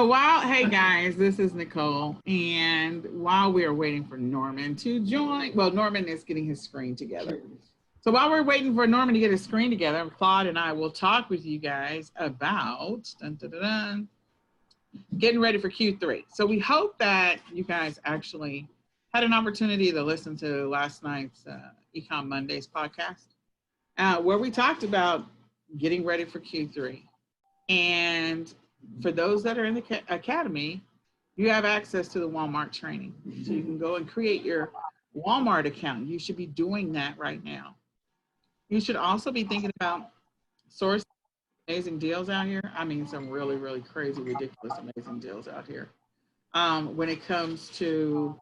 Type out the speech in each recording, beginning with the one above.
Hey guys, this is Nicole. And while we are waiting for Norman to join, well, Norman is getting his screen together. So while we're waiting for Norman to get his screen together, Claude and I will talk with you guys about getting ready for Q3. So we hope that you guys actually had an opportunity to listen to last night's eCom Mondays podcast, where we talked about getting ready for Q3. And for those that are in the academy, you have access to the Walmart training. So you can go and create your Walmart account. You should be doing that right now. You should also be thinking about sourcing amazing deals out here. I mean, some really, really crazy, ridiculous, amazing deals out here. When it comes to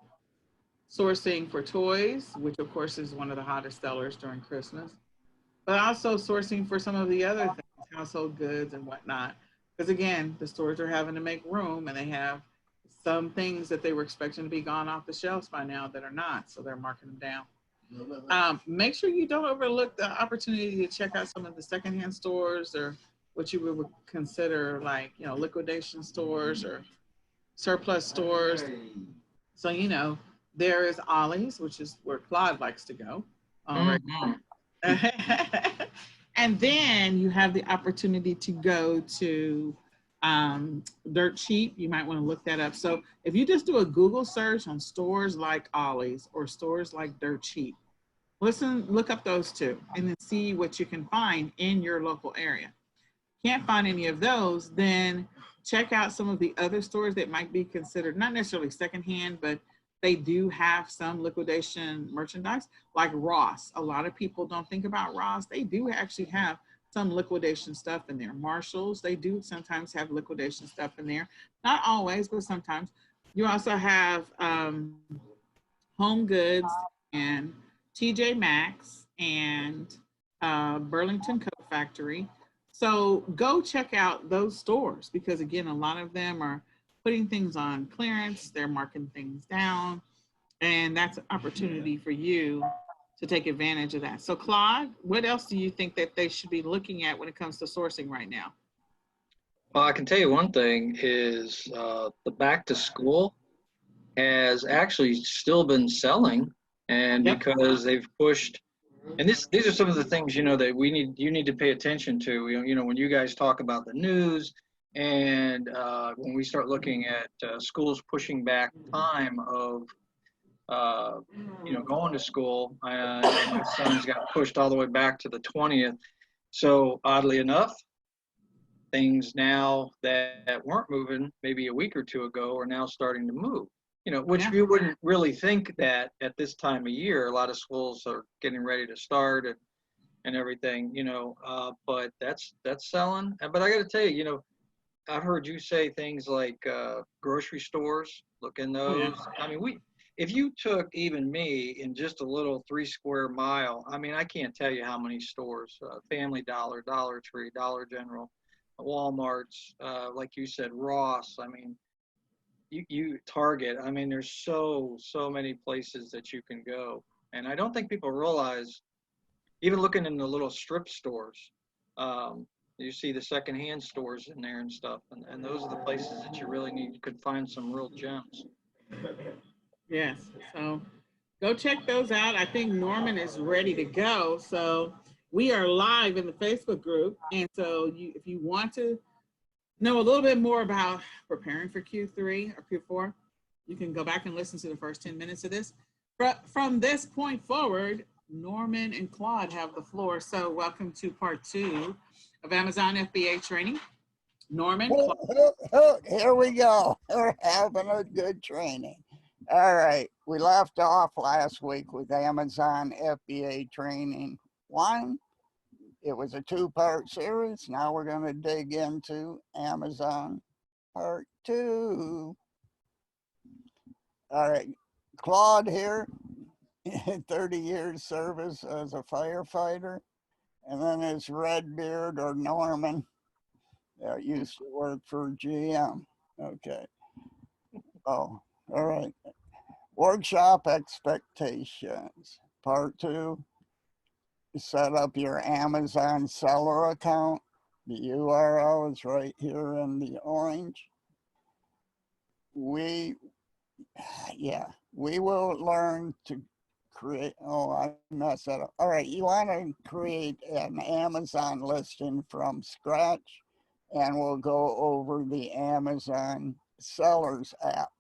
sourcing for toys, which of course is one of the hottest sellers during Christmas, but also sourcing for some of the other things, household goods and whatnot. Because again, the stores are having to make room and they have some things that they were expecting to be gone off the shelves by now that are not. So they're marking them down. Make sure you don't overlook the opportunity to check out some of the secondhand stores or what you would consider like, liquidation stores or surplus stores. So, there is Ollie's, which is where Claude likes to go. And then you have the opportunity to go to Dirt Cheap. You might want to look that up. So if you just do a Google search on stores like Ollie's or stores like Dirt Cheap, look up those two and then see what you can find in your local area. Can't find any of those, then check out some of the other stores that might be considered not necessarily secondhand, but they do have some liquidation merchandise, like Ross. A lot of people don't think about Ross. They do actually have some liquidation stuff in there. Marshalls, they do sometimes have liquidation stuff in there. Not always, but sometimes. You also have Home Goods and TJ Maxx and Burlington Coat Factory. So go check out those stores because, again, a lot of them are putting things on clearance, they're marking things down, and that's an opportunity for you to take advantage of that. So Claude, what else do you think that they should be looking at when it comes to sourcing right now? Well, I can tell you one thing is the back to school has actually still been selling, and because they've pushed, and these are some of the things, that you need to pay attention to, when you guys talk about the news. And when we start looking at schools pushing back time of, going to school, my son's got pushed all the way back to the 20th. So oddly enough, things now that weren't moving maybe a week or two ago are now starting to move. Which you wouldn't really think that at this time of year. A lot of schools are getting ready to start and everything, but that's selling. But I got to tell you, I've heard you say things like grocery stores, look in those. I mean, if you took even me in just a little 3 square mile, I mean, I can't tell you how many stores, Family Dollar, Dollar Tree, Dollar General, Walmart's, like you said, Ross. I mean, you Target. I mean, there's so many places that you can go. And I don't think people realize, even looking in the little strip stores, you see the secondhand stores in there and stuff, and those are the places that you really could find some real gems. Yes, so go check those out. I think Norman is ready to go. So we are live in the Facebook group, and so if you want to know a little bit more about preparing for Q3 or Q4, you can go back and listen to the first 10 minutes of this. But from this point forward, Norman and Claude have the floor. So welcome to part 2 of Amazon FBA training. Norman. Here we go. We're having a good training. All right. We left off last week with Amazon FBA training 1. It was a 2-part series. Now we're going to dig into Amazon part 2. All right. Claude here, 30 years service as a firefighter. And then his red beard, or Norman, that used to work for GM. Okay. Oh, all right. Workshop expectations. Part 2. Set up your Amazon seller account. The URL is right here in the orange. we, yeah, we will learn to create. Oh, I messed that up. All right, you want to create an Amazon listing from scratch, and we'll go over the Amazon Sellers app.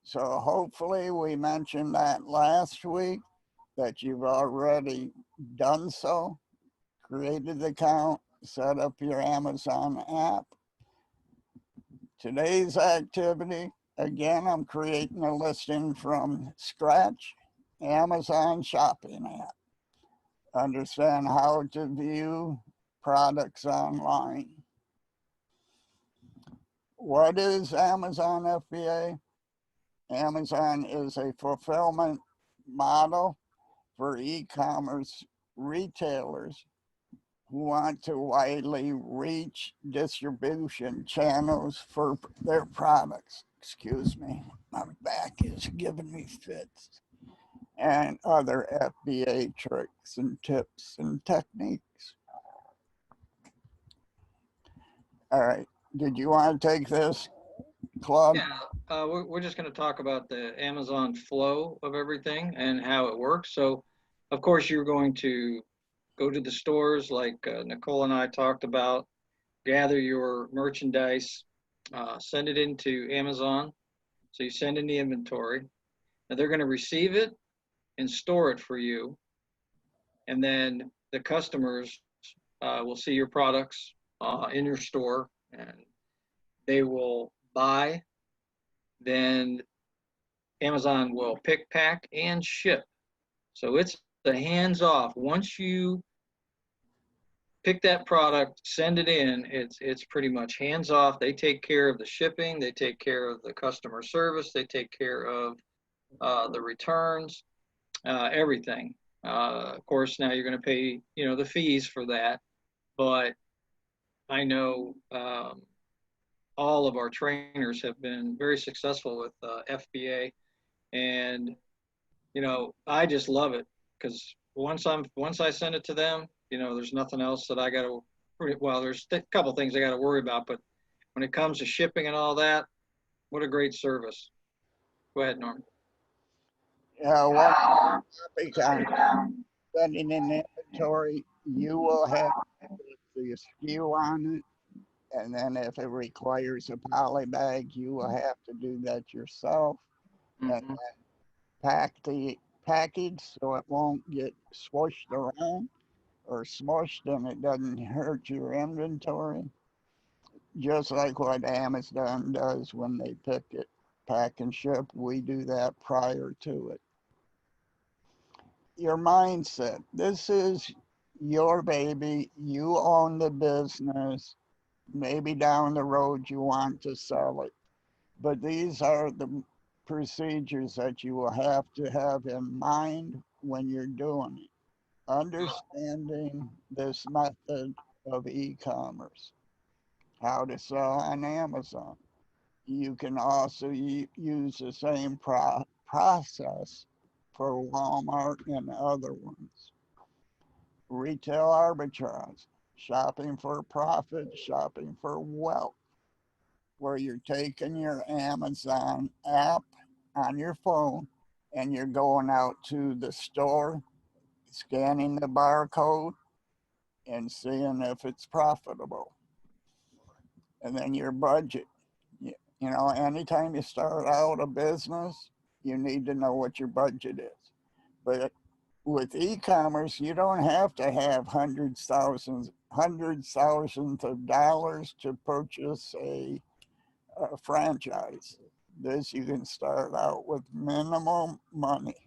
So hopefully we mentioned that last week, that you've already done so, created the account, set up your Amazon app. Today's activity, again, I'm creating a listing from scratch, Amazon shopping app. Understand how to view products online. What is Amazon FBA? Amazon is a fulfillment model for e-commerce retailers who want to widely reach distribution channels for their products. Excuse me, my back is giving me fits. And other FBA tricks and tips and techniques. All right, did you want to take this, Claude? Yeah, we're just going to talk about the Amazon flow of everything and how it works. So, of course, you're going to go to the stores like Nicole and I talked about, gather your merchandise, send it into Amazon. So you send in the inventory. Now they're going to receive it and store it for you. And then the customers will see your products in your store, and they will buy. Then Amazon will pick, pack, and ship. So it's the hands off. Once you pick that product, send it in, it's pretty much hands off. They take care of the shipping, they take care of the customer service, they take care of the returns, everything. Of course, now you're going to pay, the fees for that. But I know all of our trainers have been very successful with FBA, and I just love it because once I send it to them, there's nothing else that I got to. Well, there's a couple things I got to worry about, but when it comes to shipping and all that, what a great service. Go ahead, Norm. Yeah, one topic on setting in inventory, you will have the SKU on it. And then if it requires a poly bag, you will have to do that yourself. And Mm-hmm. then pack the package so it won't get swooshed around or smushed and it doesn't hurt your inventory. Just like what Amazon does when they pick it, pack and ship, we do that prior to it. Your mindset. This is your baby. You own the business. Maybe down the road you want to sell it. But these are the procedures that you will have to have in mind when you're doing it. Understanding this method of e-commerce, how to sell on Amazon. You can also use the same process for Walmart and other ones. Retail arbitrage, shopping for profit, shopping for wealth, where you're taking your Amazon app on your phone and you're going out to the store, scanning the barcode and seeing if it's profitable. And then your budget. Anytime you start out a business, you need to know what your budget is. But with e-commerce, you don't have to have hundreds of dollars to purchase a franchise. This you can start out with minimum money.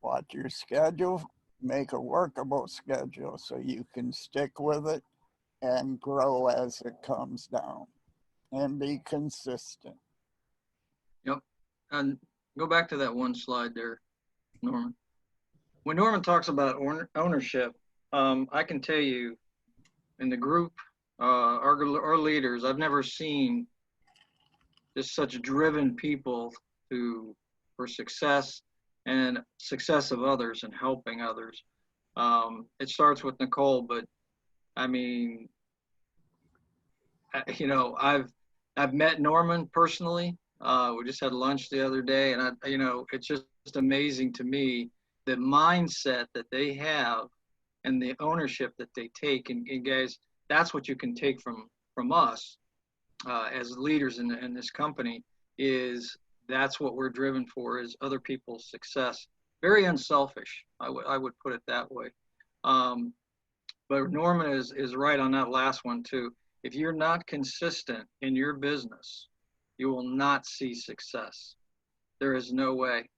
Watch your schedule, make a workable schedule so you can stick with it and grow as it comes down and be consistent. Yep. And go back to that one slide there, Norman. When Norman talks about ownership, I can tell you in the group, our leaders, I've never seen just such driven people for success and success of others and helping others. It starts with Nicole, but I mean, I've I've met Norman personally. We just had lunch the other day, and it's just amazing to me the mindset that they have and the ownership that they take. And guys, that's what you can take from us as leaders in this company. Is that's what we're driven for, is other people's success. Very unselfish. I would put it that way. But Norman is right on that last one too. If you're not consistent in your business, you will not see success. There is no way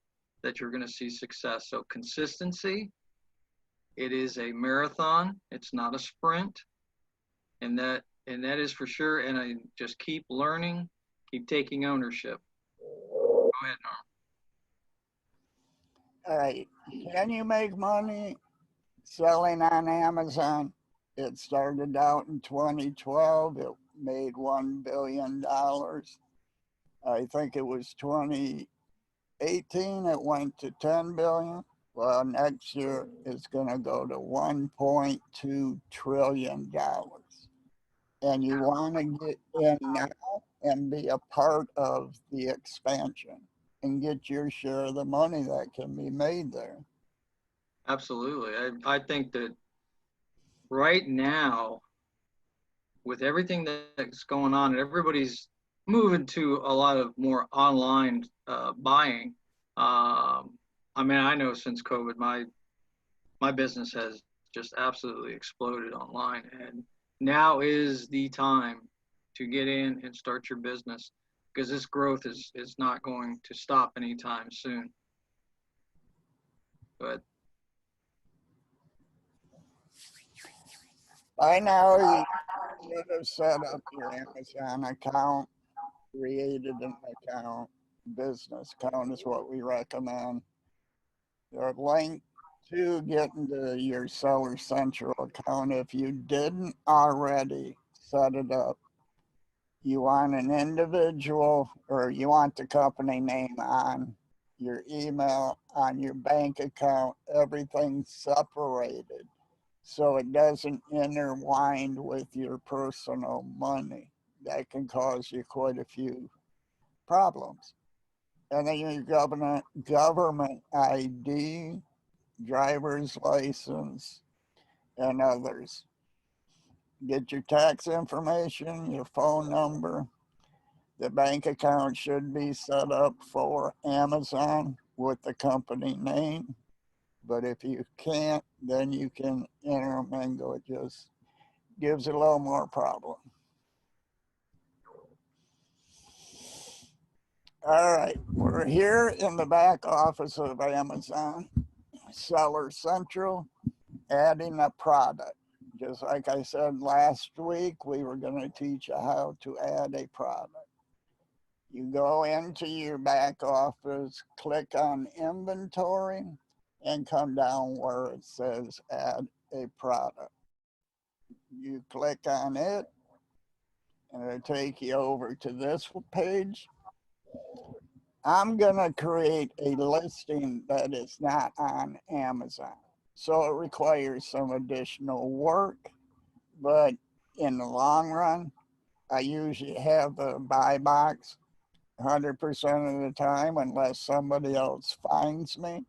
that you're going to see success. So consistency, it is a marathon. It's not a sprint. And that is for sure. And I just keep learning, keep taking ownership. Go ahead, Norm. All right. Can you make money selling on Amazon? It started out in 2012. It made $1 billion. I think it was 2018. It went to 10 billion. Well, next year it's going to go to $1.2 trillion. And you want to get in now and be a part of the expansion and get your share of the money that can be made there. Absolutely. I think that right now, with everything that's going on, and everybody's moving to a lot of more online buying. I mean, I know since COVID, my business has just absolutely exploded online, and now is the time to get in and start your business, because this growth is not going to stop anytime soon. But by now, you should have set up your Amazon account, created an account. Business account is what we recommend. The link to get into your Seller Central account, if you didn't already set it up, you want an individual, or you want the company name on your email, on your bank account, everything separated so it doesn't intertwine with your personal money. That can cause you quite a few problems. And then your government ID, driver's license, and others. Get your tax information, your phone number. The bank account should be set up for Amazon with the company name. But if you can't, then you can intermingle. It just gives it a little more problem. All right, we're here in the back office of Amazon, Seller Central, adding a product. Just like I said last week, we were going to teach you how to add a product. You go into your back office, click on inventory, and come down where it says add a product. You click on it, and it'll take you over to this page. I'm going to create a listing that is not on Amazon. So it requires some additional work, but in the long run, I usually have the buy box 100% of the time, unless somebody else finds me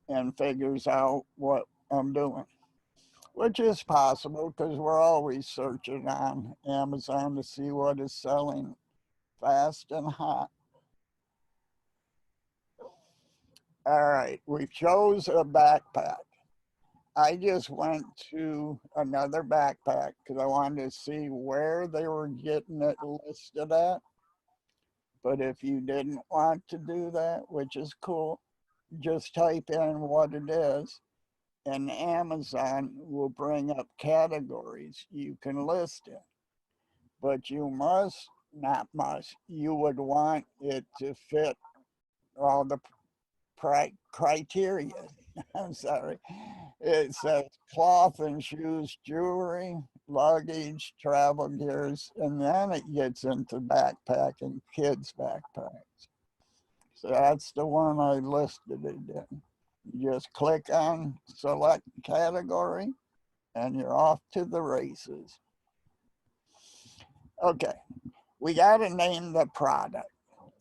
and figures out what I'm doing, which is possible because we're always searching on Amazon to see what is selling fast and hot. All right, we chose a backpack. I just went to another backpack because I wanted to see where they were getting it listed at. But if you didn't want to do that, which is cool, just type in what it is, and Amazon will bring up categories you can list in. But you must, not must, you would want it to fit all the criteria. I'm sorry. It says cloth and shoes, jewelry, luggage, travel gears, and then it gets into backpacking, kids' backpacks. So that's the one I listed it in. You just click on select category, and you're off to the races. Okay, we got to name the product,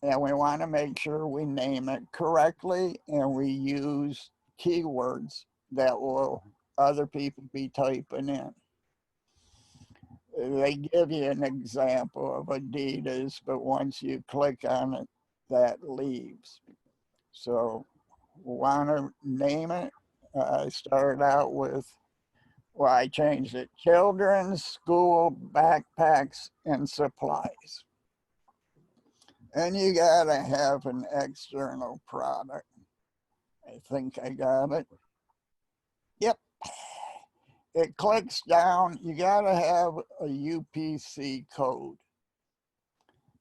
and we want to make sure we name it correctly, and we use keywords that will other people be typing in. They give you an example of Adidas, but once you click on it, that leaves. So want to name it. I started out with, well, I changed it, children's school backpacks and supplies. And you gotta have an external product. I think I got it. Yep. It clicks down. You gotta have a UPC code.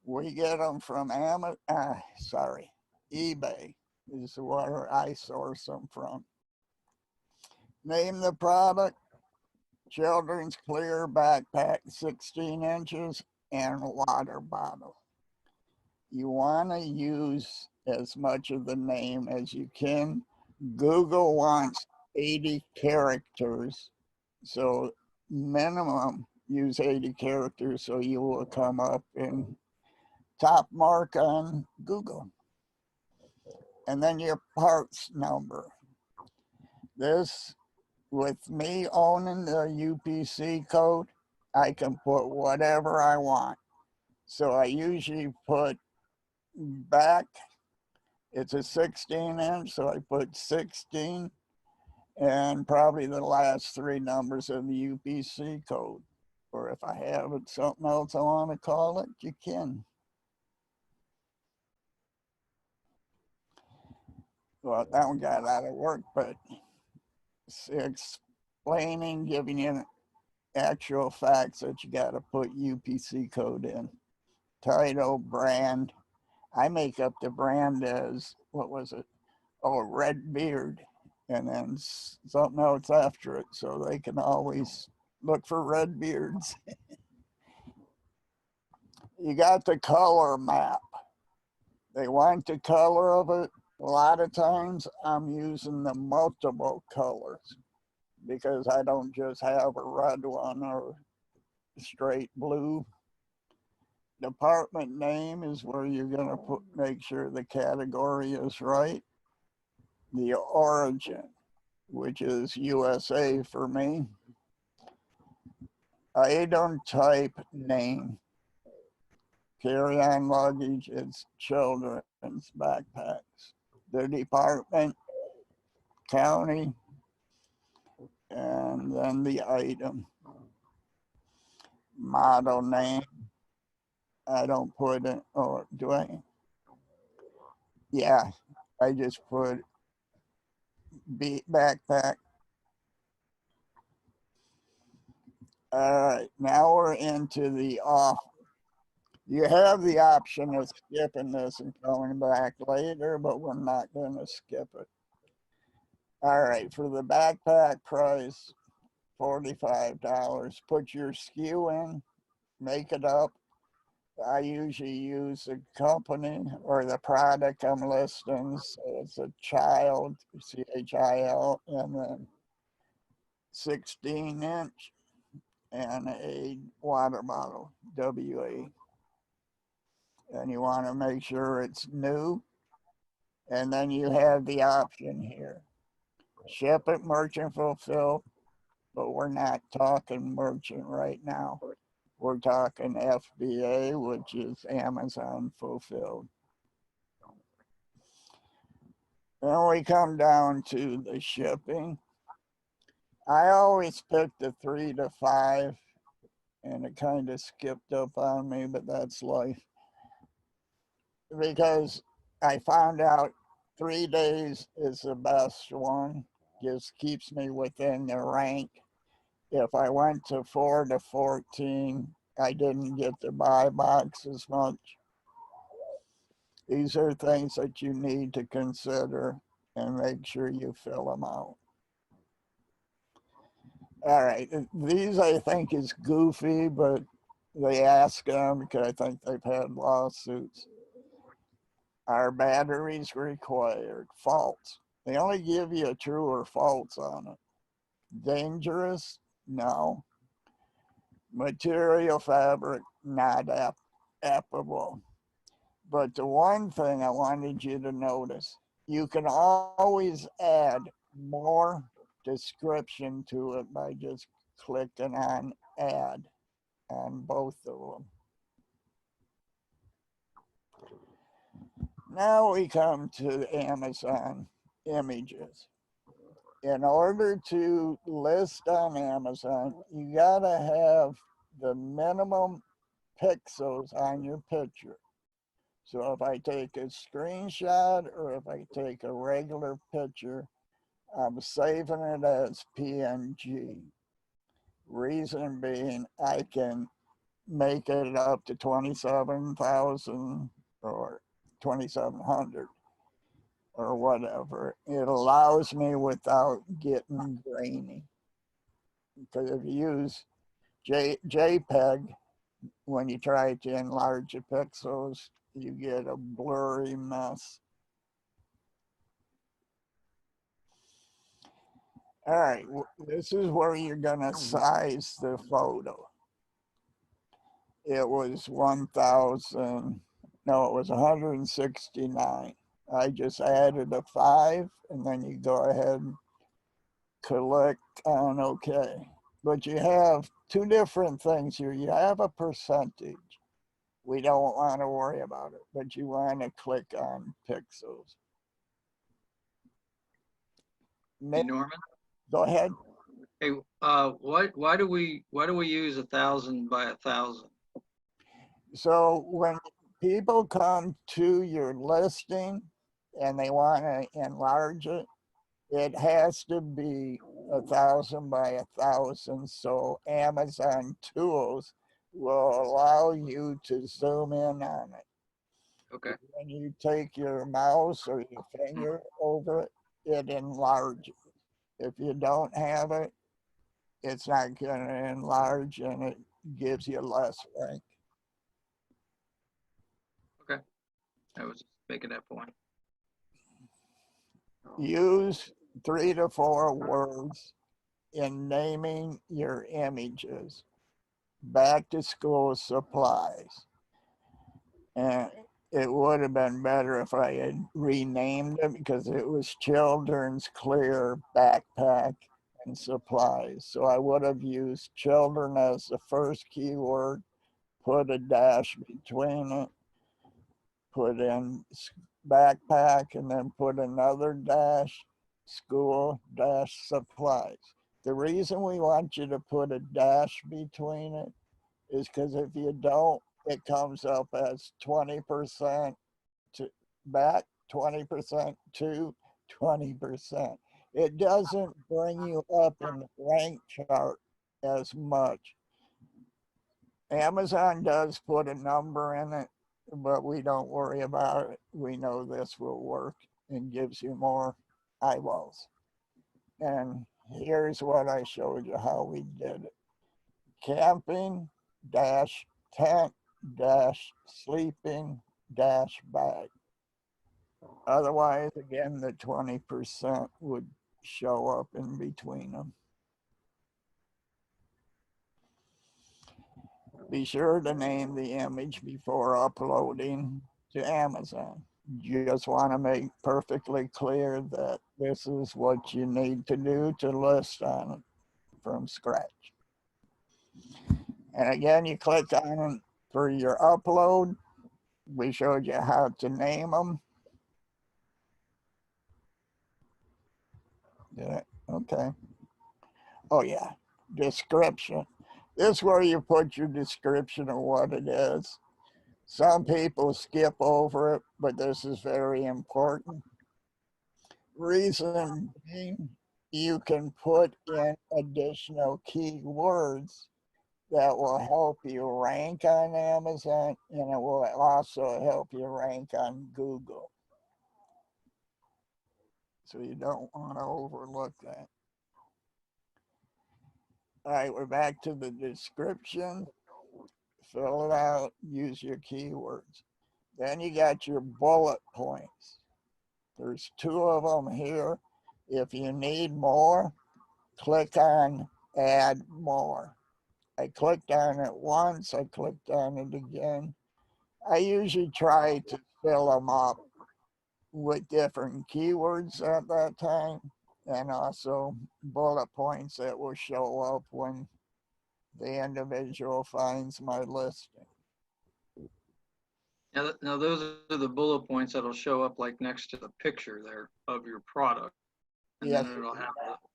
We get them from eBay is where I source them from. Name the product, children's clear backpack, 16 inches, and water bottle. You want to use as much of the name as you can. Google wants 80 characters, so minimum use 80 characters so you will come up in top mark on Google. And then your parts number. This, with me owning the UPC code, I can put whatever I want. So I usually put back, it's a 16 inch, so I put 16 and probably the last 3 numbers of the UPC code. Or if I have it something else I want to call it, you can. Well, that one got out of work, but explaining, giving you actual facts that you got to put UPC code in. Title, brand. I make up the brand as, what was it? Oh, Red Beard, and then something else after it, so they can always look for red beards. You got the color map. They want the color of it. A lot of times I'm using the multiple colors because I don't just have a red one or straight blue. Department name is where you're gonna make sure the category is right. The origin, which is USA for me. Item type name. Carry-on luggage, it's children's backpacks. The department, county, and then the item. Model name, I don't put it, or do I? Yeah, I just put backpack. All right, now we're into the offer. You have the option of skipping this and coming back later, but we're not going to skip it. All right, for the backpack price, $45. Put your SKU in, make it up. I usually use the company or the product I'm listing. So it's a child, CHIL, and then 16 inch and a water bottle, WA. And you want to make sure it's new. And then you have the option here. Ship it, merchant fulfill, but we're not talking merchant right now. We're talking FBA, which is Amazon fulfilled. Then we come down to the shipping. I always pick the 3 to 5, and it kind of skipped up on me, but that's life. Because I found out 3 days is the best one, just keeps me within the rank. If I went to 4 to 14, I didn't get the buy box as much. These are things that you need to consider and make sure you fill them out. All right, these I think is goofy, but they ask them because I think they've had lawsuits. Are batteries required? False. They only give you a true or false on it. Dangerous? No. Material fabric? Not appable. But the one thing I wanted you to notice, you can always add more description to it by just clicking on add on both of them. Now we come to Amazon images. In order to list on Amazon, you gotta have the minimum pixels on your picture. So if I take a screenshot or if I take a regular picture, I'm saving it as PNG. Reason being, I can make it up to 27,000 or 2,700 or whatever. It allows me without getting grainy. Because if you use JPEG, when you try to enlarge the pixels, you get a blurry mess. All right, this is where you're gonna size the photo. It was 1,000, no, it was 169. I just added a 5, and then you go ahead and click on OK. But you have two different things here. You have a percentage. We don't want to worry about it, but you want to click on pixels. Hey, Norman. Go ahead. Hey, why do we use 1,000 by 1,000? So when people come to your listing and they want to enlarge it, it has to be 1,000 by 1,000. So Amazon Tools will allow you to zoom in on it. Okay. When you take your mouse or your finger over it, it enlarges. If you don't have it, it's not going to enlarge and it gives you less rank. Okay. I was just making that point. Use 3 to 4 words in naming your images. Back to school supplies. And it would have been better if I had renamed it because it was children's clear backpack and supplies. So I would have used children as the first keyword, put a dash between it, put in backpack, and then put another dash, school dash supplies. The reason we want you to put a dash between it is because if you don't, it comes up as 20% to back, 20% to 20%. It doesn't bring you up in the rank chart as much. Amazon does put a number in it, but we don't worry about it. We know this will work and gives you more eyeballs. And here's what I showed you how we did it. Camping dash tent dash sleeping dash bag. Otherwise, again, the 20% would show up in between them. Be sure to name the image before uploading to Amazon. You just want to make perfectly clear that this is what you need to do to list on it from scratch. And again, you click on it for your upload. We showed you how to name them. Yeah, okay. Oh yeah, description. This is where you put your description of what it is. Some people skip over it, but this is very important. Reason being, you can put in additional keywords that will help you rank on Amazon, and it will also help you rank on Google. So you don't want to overlook that. All right, we're back to the description. Fill it out, use your keywords. Then you got your bullet points. There's 2 of them here. If you need more, click on add more. I clicked on it once, I clicked on it again. I usually try to fill them up with different keywords at that time, and also bullet points that will show up when the individual finds my listing. Now those are the bullet points that'll show up like next to the picture there of your product. And Yes, then it'll have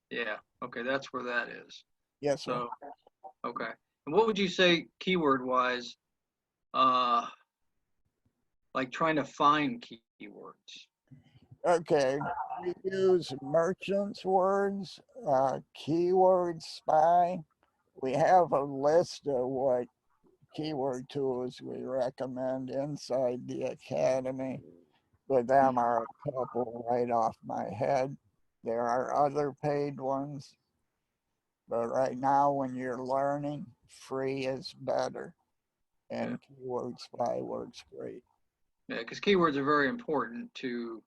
the, yeah, okay, that's where that is. yes, sir. So, okay. And what would you say keyword wise, like trying to find keywords? Okay, we use merchants words, keyword spy. We have a list of what keyword tools we recommend inside the academy, but them are a couple right off my head. There are other paid ones, but right now when you're learning, free is better, and Yeah. keyword spy works great. Yeah, because keywords are very important to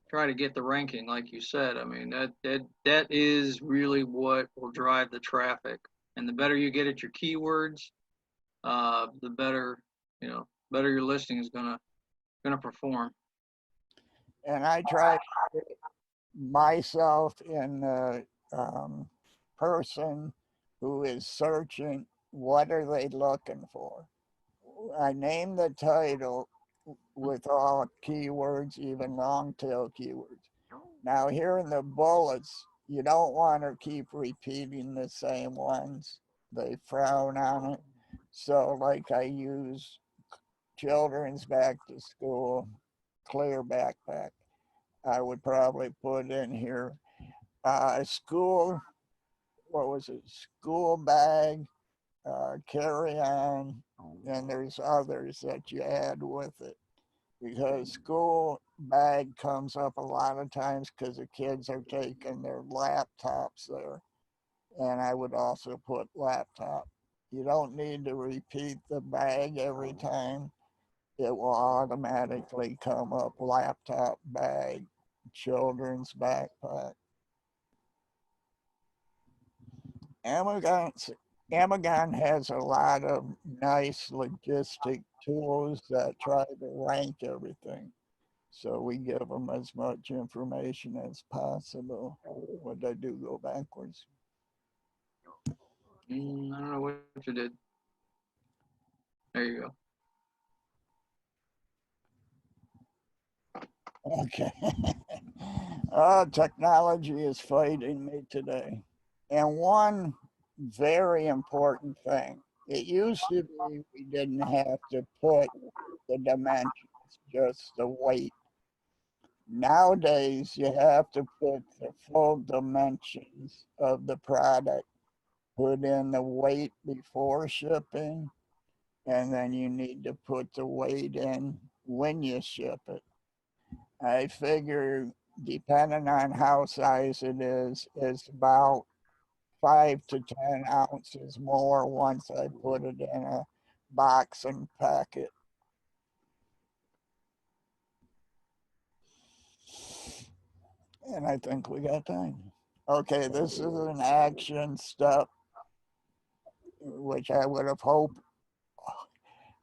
try to get the ranking, like you said. I mean, that is really what will drive the traffic. And the better you get at your keywords, the better, better your listing is gonna perform. And I try to put myself in the person who is searching, what are they looking for? I name the title with all keywords, even long tail keywords. Now, here in the bullets, you don't want to keep repeating the same ones. They frown on it. So, like, I use children's back to school, clear backpack. I would probably put in here school, what was it? School bag, carry on, and there's others that you add with it, because school bag comes up a lot of times because the kids are taking their laptops there. And I would also put laptop. You don't need to repeat the bag every time. It will automatically come up laptop bag, children's backpack. Amazon has a lot of nice logistic tools that try to rank everything. So we give them as much information as possible. What did I do? Go backwards? I don't know what you did. There you go. Okay. Oh, technology is fighting me today. And one very important thing, it used to be we didn't have to put the dimensions, just the weight. Nowadays, you have to put the full dimensions of the product, put in the weight before shipping, and then you need to put the weight in when you ship it. I figure, depending on how size it is, it's about 5 to 10 ounces more once I put it in a box and pack it. And I think we got time. Okay, this is an action step, which I would have hoped.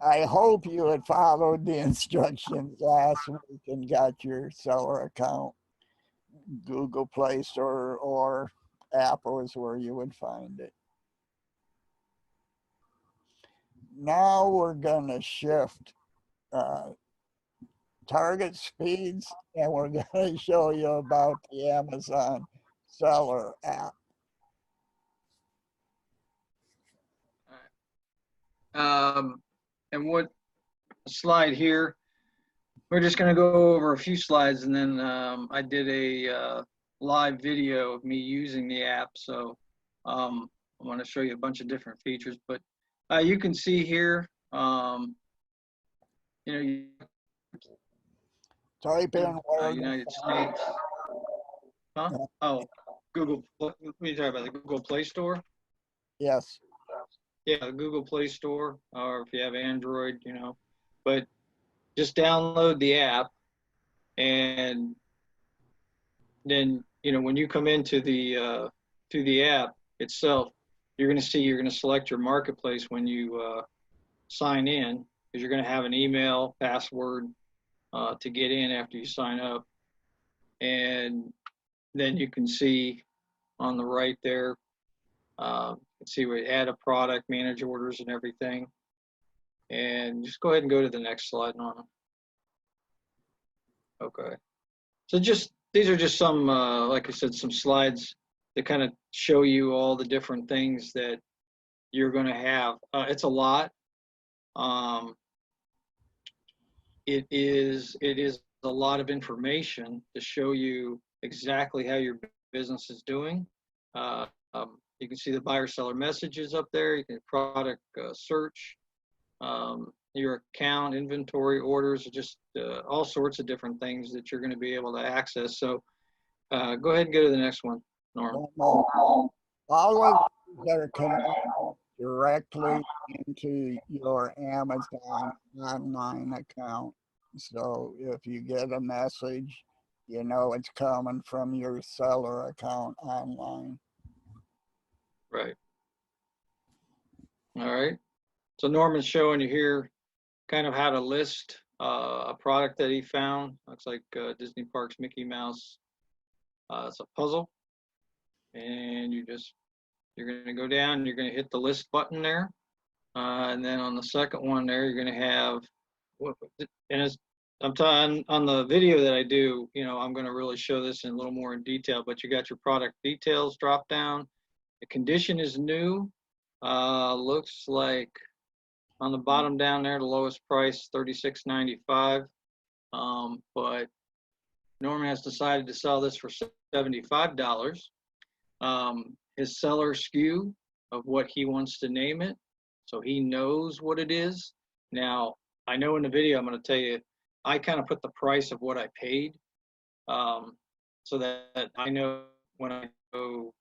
I hope you had followed the instructions last week and got your seller account. Google Play Store or Apple is where you would find it. Now we're going to shift target speeds, and we're going to show you about the Amazon seller app. And what slide here, we're just going to go over a few slides, and then I did a live video of me using the app. So I want to show you a bunch of different features, but you can see here, you Type in where United States. Huh? Oh, Google. What are you talking about? The Google Play Store? Yes. Yeah, the Google Play Store, or if you have Android, but just download the app, and then when you come into the app itself, you're going to select your marketplace when you sign in, because you're going to have an email password to get in after you sign up. And then you can see on the right there, see where you add a product, manage orders and everything. And just go ahead and go to the next slide, Norma. Okay. So these are just some, like I said, some slides that kind of show you all the different things that you're going to have. It's a lot. It is a lot of information to show you exactly how your business is doing. You can see the buyer seller messages up there. You can product search, your account, inventory, orders, just all sorts of different things that you're going to be able to access. So go ahead and go to the next one, Norm. All of these are connected directly into your Amazon online account. So if you get a message, you know it's coming from your seller account online. Right. All right. So Norman's showing you here kind of how to list a product that he found. Looks like Disney Parks Mickey Mouse. It's a puzzle. And you're going to go down, you're going to hit the list button there. And then on the second one there, you're going to have, and as I'm talking on the video that I do, you know, I'm going to really show this in a little more in detail, but you got your product details drop down. The condition is new. Looks like on the bottom down there, the lowest price, $36.95. But Norman has decided to sell this for $75. His seller SKU of what he wants to name it, so he knows what it is. Now, I know in the video I'm going to tell you, I kind of put the price of what I paid, so that I know when I go,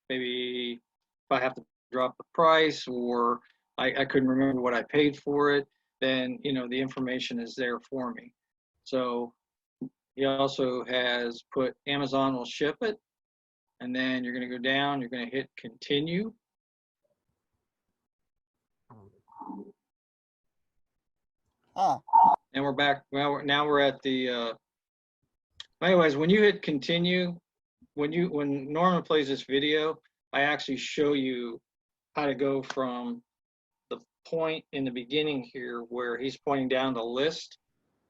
maybe if I have to drop the price or I couldn't remember what I paid for it, then, you know, the information is there for me. So he also has put Amazon will ship it. And then you're going to go down, you're going to hit continue. And we're back. Well, now we're at the, anyways, when you hit continue, when Norman plays this video, I actually show you how to go from the point in the beginning here where he's pointing down the list,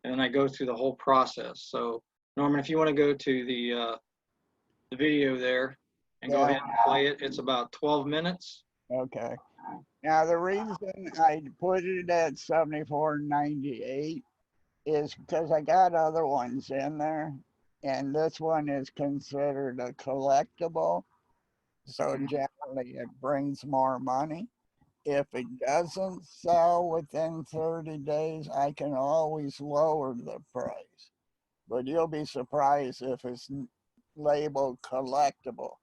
and then I go through the whole process. So Norman, if you want to go to the video there and go ahead and play it, it's about 12 minutes. Okay. Now the reason I put it at $74.98 is because I got other ones in there, and this one is considered a collectible. So generally it brings more money. If it doesn't sell within 30 days, I can always lower the price. But you'll be surprised if it's labeled collectible,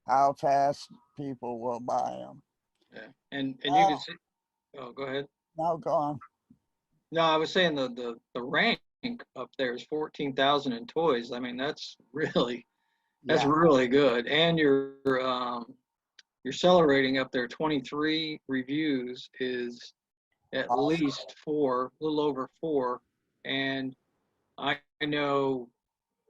how fast people will buy them. Yeah, and you can see. Oh, go ahead. No, go on. No, I was saying the rank up there is 14,000 in toys. I mean, that's really good. And your seller rating up there, 23 reviews, is at least 4, a little over 4. And I know,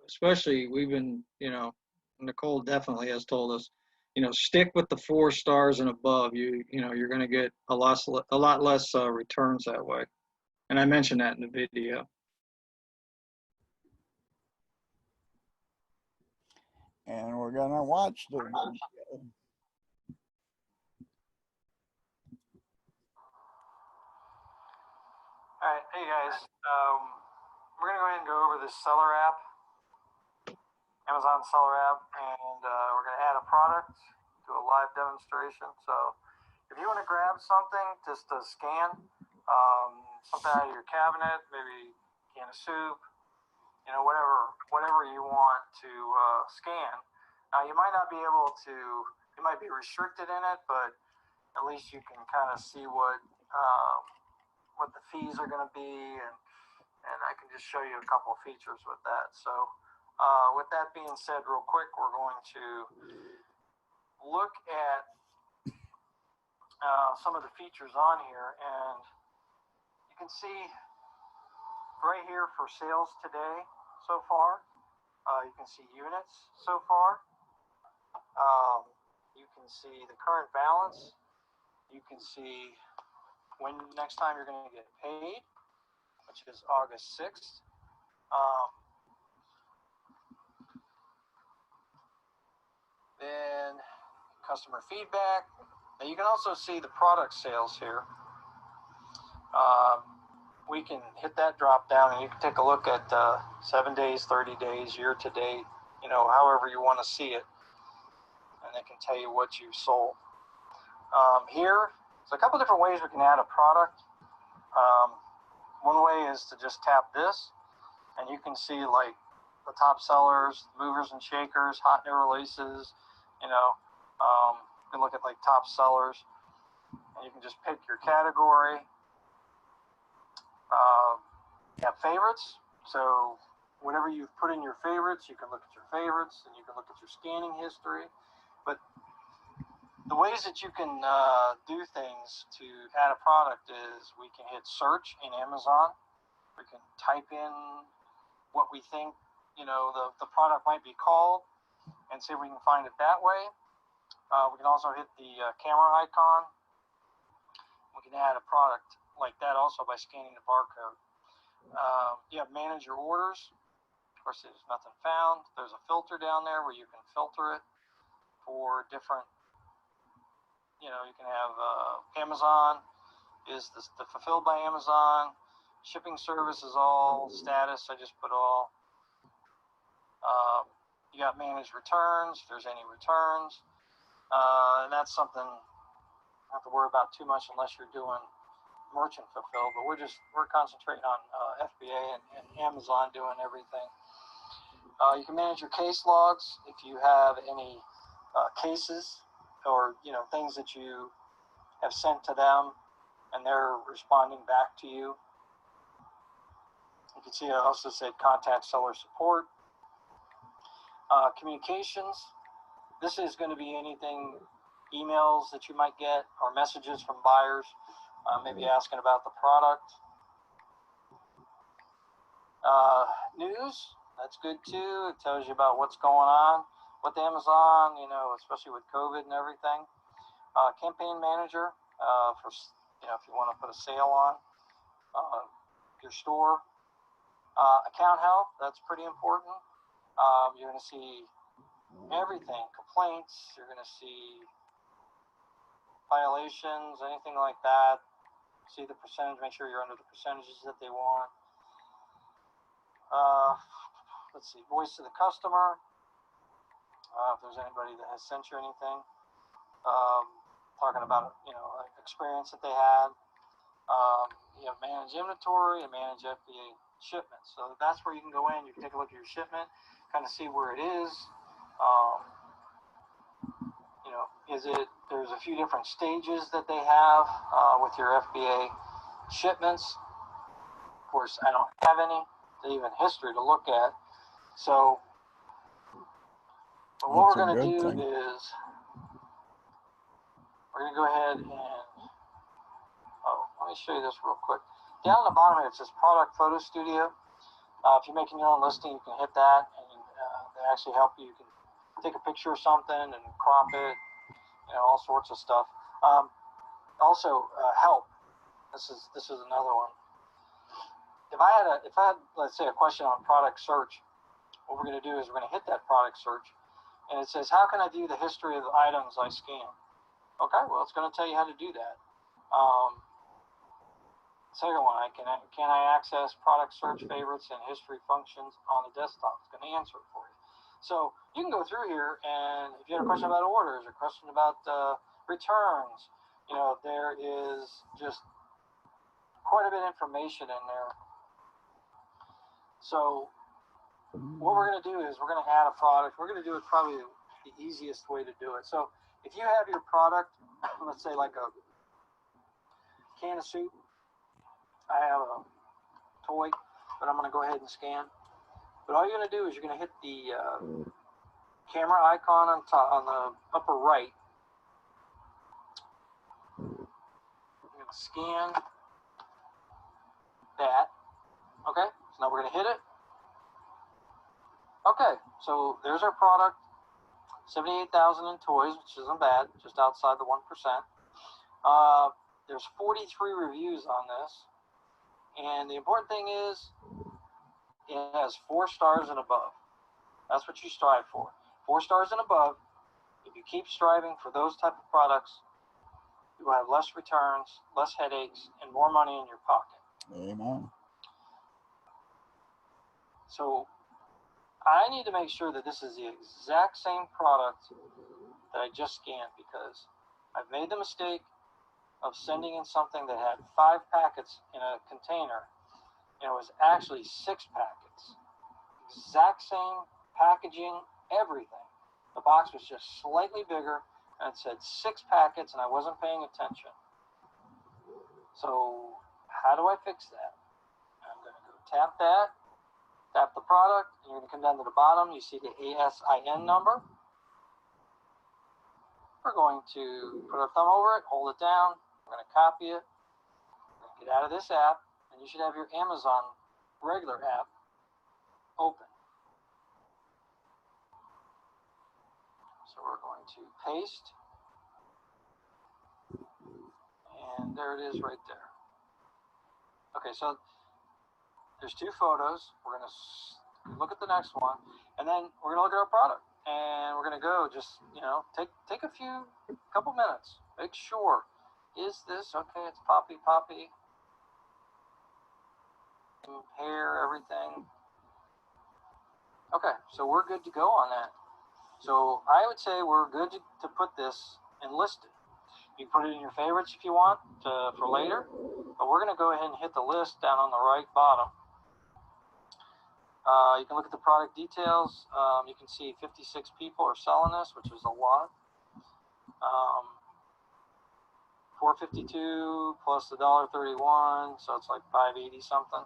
especially we've been, you know, Nicole definitely has told us, you know, stick with the 4 stars and above. You know, you're going to get a lot less returns that way. And I mentioned that in the video. And we're going to watch the video. All right, hey guys, we're gonna go ahead and go over this seller app, Amazon seller app, and we're gonna add a product, do a live demonstration. So if you want to grab something just to scan, something out of your cabinet, maybe a can of soup, you know, whatever you want to scan. Now you might not be able to, you might be restricted in it, but at least you can kind of see what the fees are going to be, and I can just show you a couple of features with that. So with that being said, real quick, we're going to look at some of the features on here, and you can see right here for sales today so far. You can see units so far. You can see the current balance. You can see when next time you're going to get paid, which is August 6th. Then customer feedback. Now you can also see the product sales here. We can hit that drop down and you can take a look at 7 days, 30 days, year to date, however you want to see it. And they can tell you what you sold. Here, there's a couple different ways we can add a product. One way is to just tap this and you can see like the top sellers, movers and shakers, hot new releases, you can look at like top sellers and you can just pick your category. You have favorites. So whatever you've put in your favorites, you can look at your favorites and you can look at your scanning history. But the ways that you can do things to add a product is we can hit search in Amazon. We can type in what we think, the product might be called and see if we can find it that way. We can also hit the camera icon. We can add a product like that also by scanning the barcode. You have manage your orders. Of course, there's nothing found. There's a filter down there where you can filter it for different, you can have Amazon is the fulfilled by Amazon. Shipping service is all. Status, I just put all. You got manage returns, if there's any returns. And that's something you don't have to worry about too much unless you're doing merchant fulfilled, but we're concentrating on FBA and Amazon doing everything. You can manage your case logs if you have any cases or things that you have sent to them and they're responding back to you. You can see I also said contact seller support. Communications. This is going to be anything, emails that you might get or messages from buyers. Maybe asking about the product. News, that's good too. It tells you about what's going on with Amazon, especially with COVID and everything. Campaign manager, for, if you want to put a sale on your store. Account health, that's pretty important. You're going to see everything, complaints, you're going to see violations, anything like that. See the percentage, make sure you're under the percentages that they want. Let's see, voice to the customer. If there's anybody that has sent you anything. Talking about, experience that they had. You have manage inventory and manage FBA shipments. So that's where you can go in, you can take a look at your shipment, kind of see where it is. There's a few different stages that they have with your FBA shipments. Of course, I don't have any, even history to look at. So what we're going to do is we're going to go ahead and, let me show you this real quick. Down at the bottom here, it says Product Photo Studio. If you're making your own listing, you can hit that, and they actually help you. You can take a picture of something and crop it, all sorts of stuff. Also, help. This is another one. If I had, let's say, a question on product search, what we're going to do is we're going to hit that product search, and it says, how can I view the history of the items I scan? Okay, well, it's going to tell you how to do that. Second one, can I access product search favorites and history functions on the desktop? It's going to answer it for you. So you can go through here, and if you have a question about orders or a question about returns, there is just quite a bit of information in there. So what we're going to do is we're going to add a product. We're going to do it probably the easiest way to do it. So if you have your product, let's say like a can of soup, I have a toy that I'm going to go ahead and scan. But all you're going to do is you're going to hit the camera icon on top, on the upper right. You're going to scan. that. Okay, so now we're going to hit it. Okay, so there's our product. 78,000 in toys, which isn't bad, just outside the 1%. There's 43 reviews on this. And the important thing is it has 4 stars and above. That's what you strive for. 4 stars and above. If you keep striving for those type of products, you will have less returns, less headaches, and more money in your pocket. Amen. So I need to make sure that this is the exact same product that I just scanned, because I've made the mistake of sending in something that had 5 packets in a container, and it was actually 6 packets. Exact same packaging, everything. The box was just slightly bigger, and it said 6 packets, and I wasn't paying attention. So how do I fix that? I'm going to go tap that, tap the product, and you're going to come down to the bottom. You see the ASIN number. We're going to put our thumb over it, hold it down. We're going to copy it, get out of this app, and you should have your Amazon regular app open. So we're going to paste, and there it is right there. Okay, so there's 2 photos. We're going to look at the next one, and then we're going to look at our product. And we're going to go just, take a couple minutes. Make sure, is this, okay, it's poppy, hair, everything. Okay, so we're good to go on that. So I would say we're good to put this and list it. You can put it in your favorites if you want for later, but we're going to go ahead and hit the list down on the right bottom. You can look at the product details. You can see 56 people are selling this, which is a lot. 452 plus the $1.31, so it's like 580 something.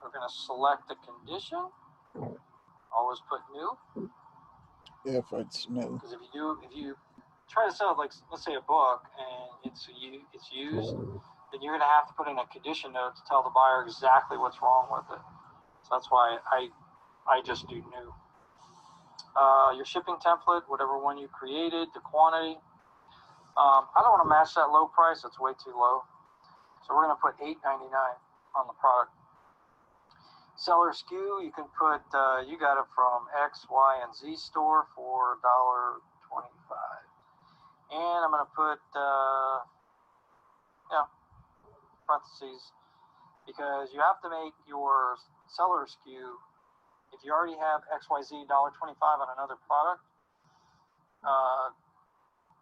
We're going to select the condition. Always put new. If it's new. Because if you try to sell, like, let's say a book, and it's used, then you're going to have to put in a condition note to tell the buyer exactly what's wrong with it. So that's why I just do new. Your shipping template, whatever one you created, the quantity. I don't want to match that low price. It's way too low. So we're going to put $8.99 on the product. Seller SKU, you can put, you got it from X, Y, and Z store for $1.25. And I'm going to put, parentheses, because you have to make your seller SKU, if you already have XYZ $1.25 on another product,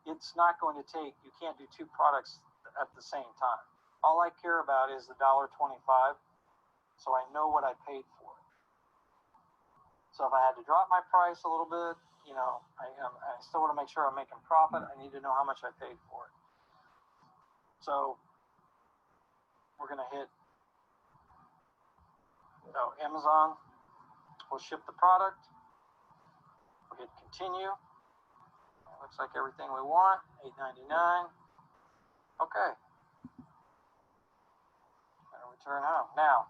it's not going to take, you can't do 2 products at the same time. All I care about is the $1.25, so I know what I paid for it. So if I had to drop my price a little bit, I still want to make sure I'm making profit. I need to know how much I paid for it. So we're going to hit Amazon. We'll ship the product. We'll hit continue. Looks like everything we want. $8.99. Okay. Gonna return home. Now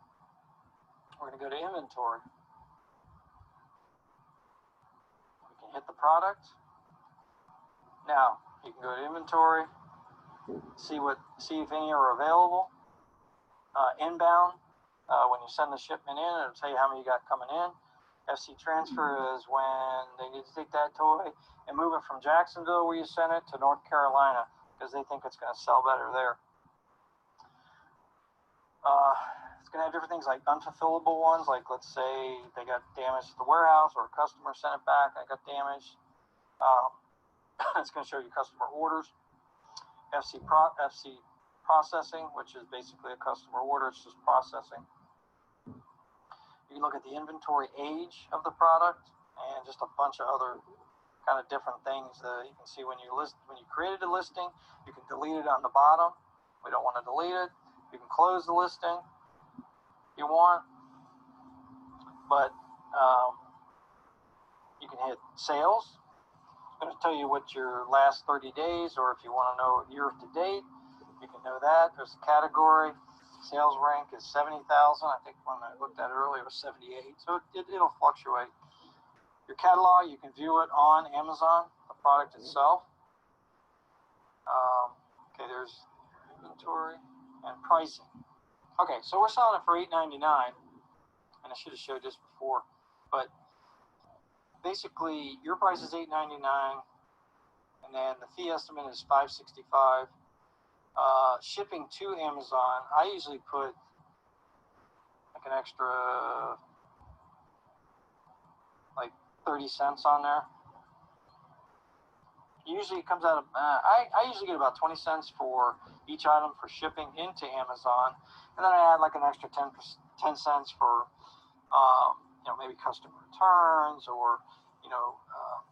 we're going to go to inventory. We can hit the product. Now you can go to inventory. See if any are available. Inbound. When you send the shipment in, it'll tell you how many you got coming in. FC transfer is when they need to take that toy and move it from Jacksonville, where you sent it, to North Carolina, because they think it's going to sell better there. It's going to have different things like unfulfillable ones, like let's say they got damaged at the warehouse, or a customer sent it back, I got damaged. It's going to show you customer orders. FC processing, which is basically a customer order, it's just processing. You can look at the inventory age of the product and just a bunch of other kind of different things that you can see when you created a listing. You can delete it on the bottom. We don't want to delete it. You can close the listing if you want, but you can hit sales. It's going to tell you what your last 30 days, or if you want to know year to date, You can know that. There's a category. Sales rank is 70,000. I think when I looked at it earlier, it was 78. So it'll fluctuate. Your catalog, you can view it on Amazon, the product itself. Okay, there's inventory and pricing. Okay, so we're selling it for $8.99, and I should have showed this before, but basically your price is $8.99, and then the fee estimate is $5.65. Shipping to Amazon, I usually put like an extra like 30 cents on there. Usually it comes out of, I usually get about 20 cents for each item for shipping into Amazon. And then I add like an extra 10 cents for, maybe customer returns or,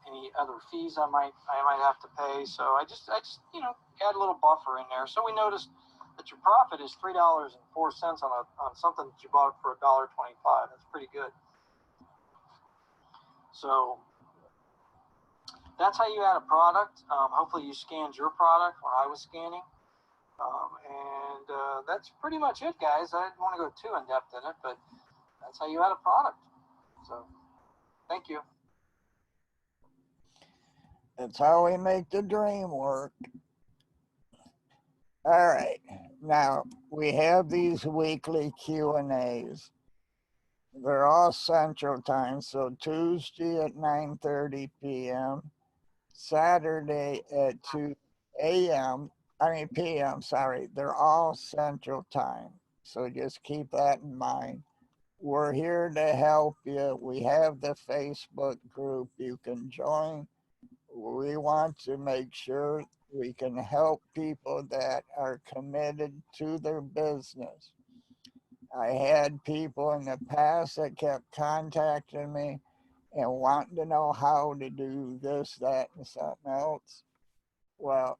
any other fees I might have to pay. So I just, add a little buffer in there. So we noticed that your profit is $3.04 on something that you bought for $1.25. That's pretty good. So that's how you add a product. Hopefully you scanned your product when I was scanning. And that's pretty much it, guys. I didn't want to go too in depth in it, but that's how you add a product. So thank you. That's how we make the dream work. All right. Now, we have these weekly Q&As. They're all Central Time, so Tuesday at 9:30 p.m., Saturday at 2 p.m., sorry. They're all Central Time, so just keep that in mind. We're here to help you. We have the Facebook group you can join. We want to make sure we can help people that are committed to their business. I had people in the past that kept contacting me and wanting to know how to do this, that, and something else. Well,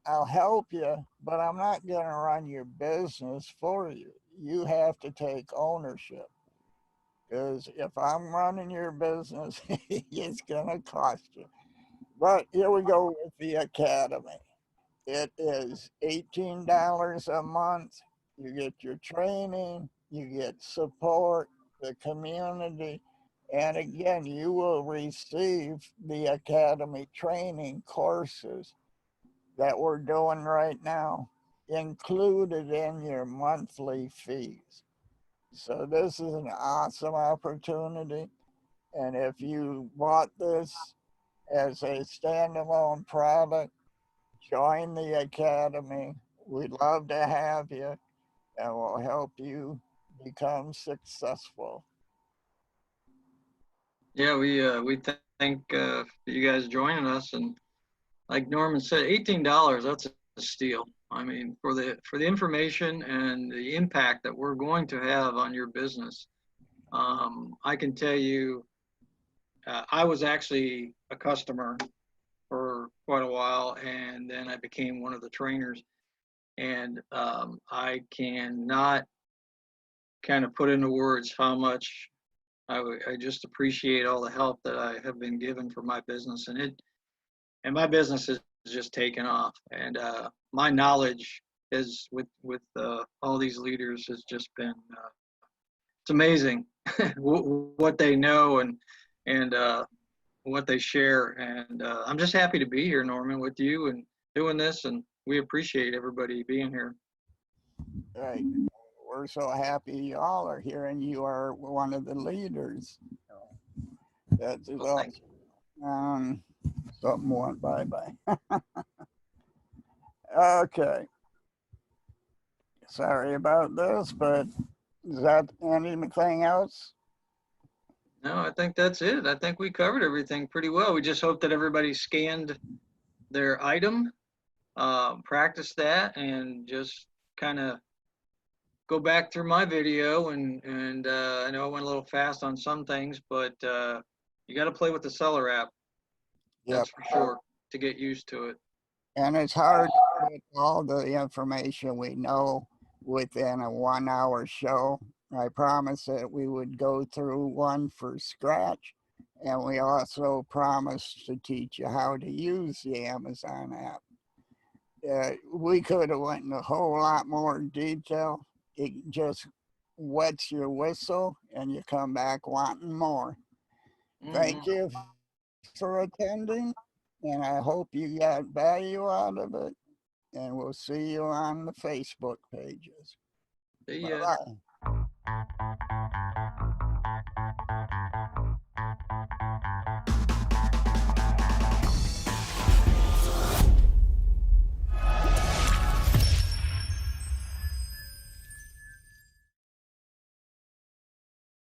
I'll help you, but I'm not going to run your business for you. You have to take ownership. Because if I'm running your business, it's going to cost you. But here we go with the Academy. It is $18 a month. You get your training, you get support, the community, and again, you will receive the Academy training courses that we're doing right now included in your monthly fees. So this is an awesome opportunity. And if you bought this as a standalone product, join the Academy. We'd love to have you, and we'll help you become successful. Yeah, we thank you guys joining us, and like Norman said, $18, that's a steal. I mean, for the information and the impact that we're going to have on your business. I can tell you, I was actually a customer for quite a while, and then I became one of the trainers, and I cannot kind of put into words how much I just appreciate all the help that I have been given for my business, and my business is just taken off, and my knowledge is with all these leaders has just been it's amazing what they know and what they share, and I'm just happy to be here, Norman, with you and doing this, and we appreciate everybody being here. Right. We're so happy you all are here, and you are one of the leaders. That's Well, thank awesome. Something went bye-bye. Okay. Sorry about this, but is that anything else? No, I think that's it. I think we covered everything pretty well. We just hope that everybody scanned their item, practice that, and just kind of go back through my video. And I know I went a little fast on some things, but you got to play with the seller app. That's for sure, to get used to it. And it's hard to get all the information we know within a 1-hour show. I promised that we would go through one for scratch, and we also promised to teach you how to use the Amazon app. we could have went in a whole lot more detail. It just wets your whistle and you come back wanting more. Thank you for attending, and I hope you got value out of it. And we'll see you on the Facebook pages. See ya. Bye-bye.